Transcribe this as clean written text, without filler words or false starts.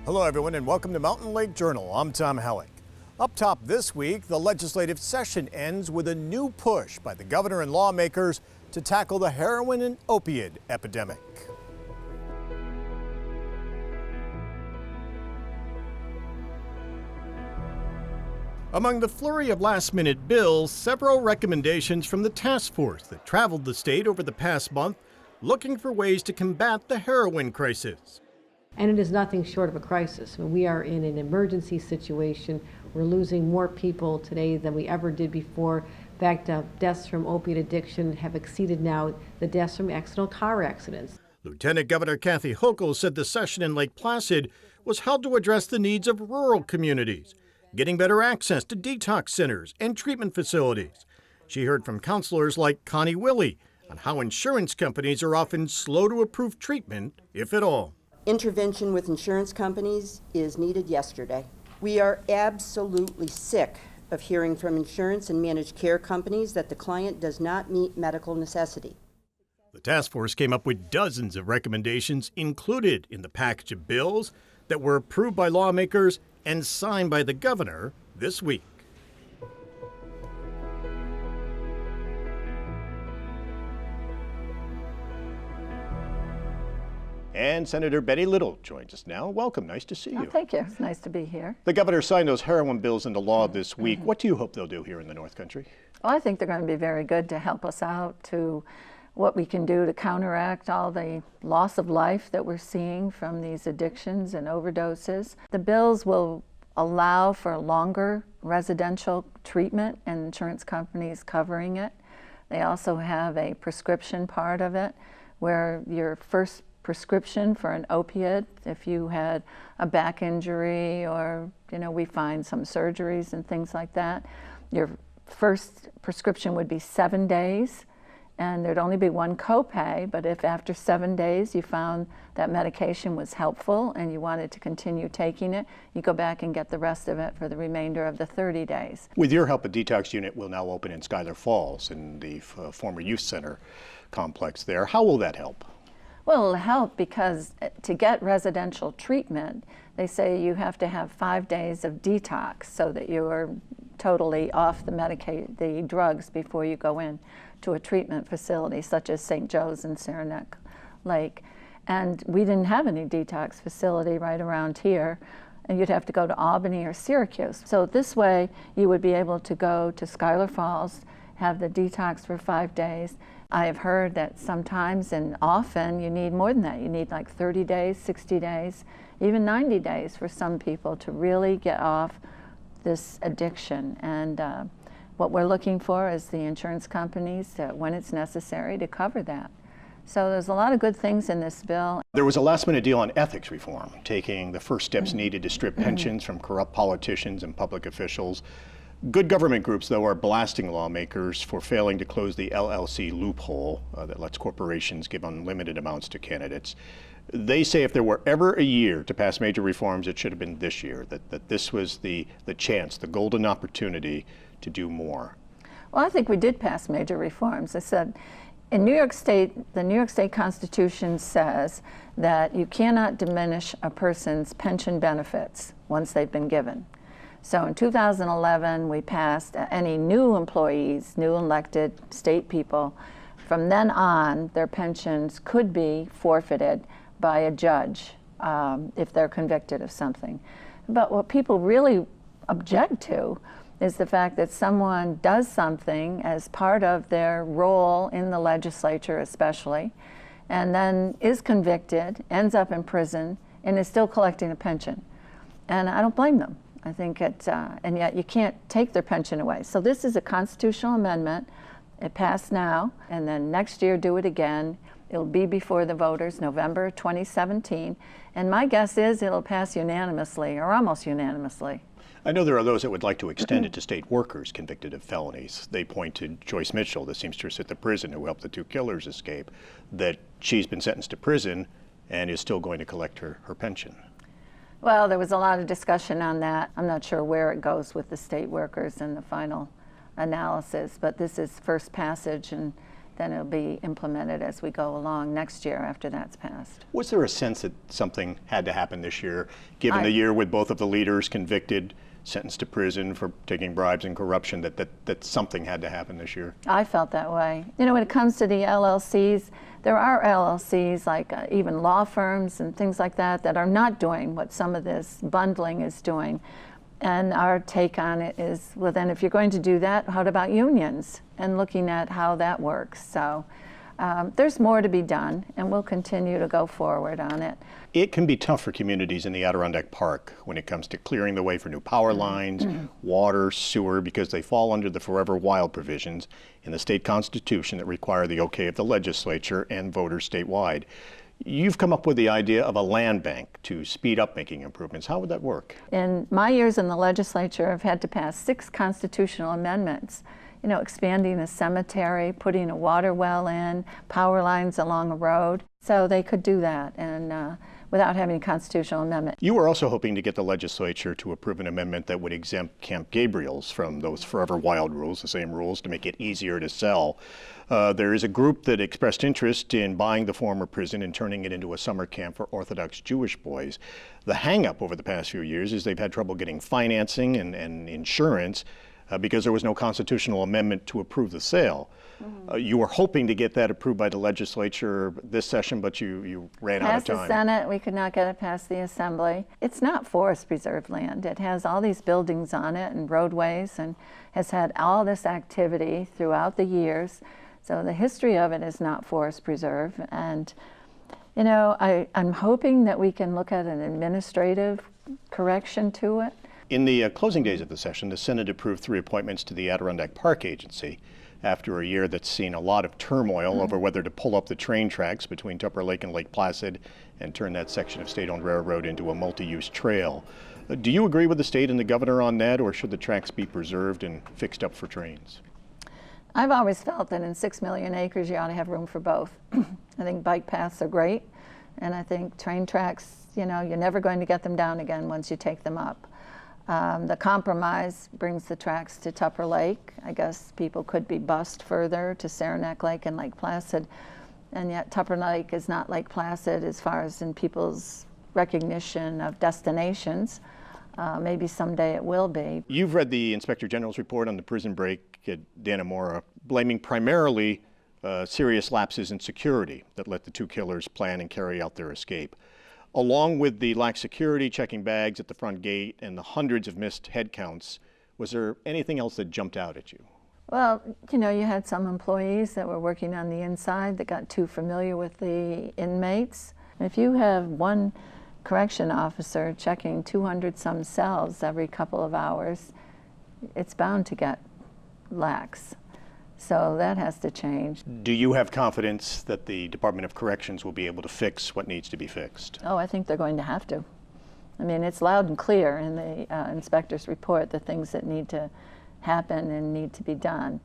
Hello everyone and welcome to Mountain Lake Journal. I'm Tom Hellick. Up top this week, the legislative session ends with a new push by the governor and lawmakers to tackle the heroin and opioid epidemic. Among the flurry of last-minute bills, several recommendations from the task force that traveled the state over the past month looking for ways to combat the heroin crisis. And it is nothing short of a crisis. I mean, we are in an emergency situation. We're losing more people today than we ever did before. In fact, deaths from opiate addiction have exceeded now the deaths from accidental car accidents. Lieutenant Governor Kathy Hochul said the session in Lake Placid was held to address the needs of rural communities, getting better access to detox centers and treatment facilities. She heard from counselors like Connie Willie on how insurance companies are often slow to approve treatment, if at all. Intervention with insurance companies is needed yesterday. We are absolutely sick of hearing from insurance and managed care companies that the client does not meet medical necessity. The task force came up with dozens of recommendations included in the package of bills that were approved by lawmakers and signed by the governor this week. And Senator Betty Little joins us now. Welcome, nice to see you. Oh, thank you, it's nice to be here. The governor signed those heroin bills into law this week. What do you hope they'll do here in the North Country? Well, I think they're going to be very good to help us out to what we can do to counteract all the loss of life that we're seeing from these addictions and overdoses. The bills will allow for longer residential treatment and insurance companies covering it. They also have a prescription part of it where your first prescription for an opiate, if you had a back injury or, we find some surgeries and things like that, your first prescription would be 7 days and there'd only be one copay, but if after 7 days you found that medication was helpful and you wanted to continue taking it, you go back and get the rest of it for the remainder of the 30 days. With your help, a detox unit will now open in Schuyler Falls in the former youth center complex there. How will that help? Well, it'll help because to get residential treatment, they say you have to have 5 days of detox so that you're totally off the drugs before you go in to a treatment facility such as St. Joe's and Saranac Lake. And we didn't have any detox facility right around here, and you'd have to go to Albany or Syracuse. So this way you would be able to go to Schuyler Falls, have the detox for 5 days. I have heard that sometimes and often you need more than that. You need like 30 days, 60 days, even 90 days for some people to really get off this addiction. And what we're looking for is the insurance companies, when it's necessary, to cover that. So there's a lot of good things in this bill. There was a last-minute deal on ethics reform, taking the first steps needed to strip pensions from corrupt politicians and public officials. Good government groups, though, are blasting lawmakers for failing to close the LLC loophole that lets corporations give unlimited amounts to candidates. They say if there were ever a year to pass major reforms, it should have been this year, that this was the chance, the golden opportunity to do more. Well, I think we did pass major reforms. I said, in New York State, the New York State Constitution says that you cannot diminish a person's pension benefits once they've been given. So in 2011, we passed any new employees, new elected state people, from then on, their pensions could be forfeited by a judge if they're convicted of something. But what people really object to is the fact that someone does something as part of their role in the legislature especially, and then is convicted, ends up in prison, and is still collecting a pension. And I don't blame them. I think and yet you can't take their pension away. So this is a constitutional amendment. It passed now, and then next year do it again. It'll be before the voters, November 2017. And my guess is it'll pass unanimously, or almost unanimously. I know there are those that would like to extend it to state workers convicted of felonies. They point to Joyce Mitchell, the seamstress at the prison who helped the two killers escape, that she's been sentenced to prison and is still going to collect her pension. Well, there was a lot of discussion on that. I'm not sure where it goes with the state workers in the final analysis, but this is first passage, and then it'll be implemented as we go along next year after that's passed. Was there a sense that something had to happen this year, given the year with both of the leaders convicted, sentenced to prison for taking bribes and corruption, that something had to happen this year? I felt that way. You know, when it comes to the LLCs, there are LLCs like even law firms and things like that that are not doing what some of this bundling is doing. And our take on it is, well, then if you're going to do that, how about unions and looking at how that works? So there's more to be done, and we'll continue to go forward on it. It can be tough for communities in the Adirondack Park when it comes to clearing the way for new power lines, water, sewer, because they fall under the forever wild provisions in the state constitution that require the okay of the legislature and voters statewide. You've come up with the idea of a land bank to speed up making improvements. How would that work? In my years in the legislature, I've had to pass 6 constitutional amendments, you know, expanding a cemetery, putting a water well in, power lines along a road. So they could do that and without having a constitutional amendment. You were also hoping to get the legislature to approve an amendment that would exempt Camp Gabriel's from those forever wild rules, the same rules, to make it easier to sell. There is a group that expressed interest in buying the former prison and turning it into a summer camp for Orthodox Jewish boys. The hang-up over the past few years is they've had trouble getting financing and insurance because there was no constitutional amendment to approve the sale. You were hoping to get that approved by the legislature this session, but you ran out of time. Past the Senate, we could not get it past the Assembly. It's not forest preserve land. It has all these buildings on it and roadways and has had all this activity throughout the years. So the history of it is not forest preserve. And, you know, I'm hoping that we can look at an administrative correction to it. In the closing days of the session, the Senate approved 3 appointments to the Adirondack Park Agency after a year that's seen a lot of turmoil over whether to pull up the train tracks between Tupper Lake and Lake Placid and turn that section of state-owned railroad into a multi-use trail. Do you agree with the state and the governor on that, or should the tracks be preserved and fixed up for trains? I've always felt that in 6 million acres, you ought to have room for both. I think bike paths are great, and I think train tracks, you know, you're never going to get them down again once you take them up. The compromise brings the tracks to Tupper Lake. I guess people could be bused further to Saranac Lake and Lake Placid, and yet Tupper Lake is not Lake Placid as far as in people's recognition of destinations. Maybe someday it will be. You've read the Inspector General's report on the prison break at Dannemora, blaming primarily serious lapses in security that let the 2 killers plan and carry out their escape. Along with the lax security, checking bags at the front gate, and the hundreds of missed head counts, was there anything else that jumped out at you? Well, you know, you had some employees that were working on the inside that got too familiar with the inmates. If you have one correction officer checking 200-some cells every couple of hours, it's bound to get lax. So that has to change. Do you have confidence that the Department of Corrections will be able to fix what needs to be fixed? Oh, I think they're going to have to. I mean, it's loud and clear in the inspector's report, the things that need to happen and need to be done.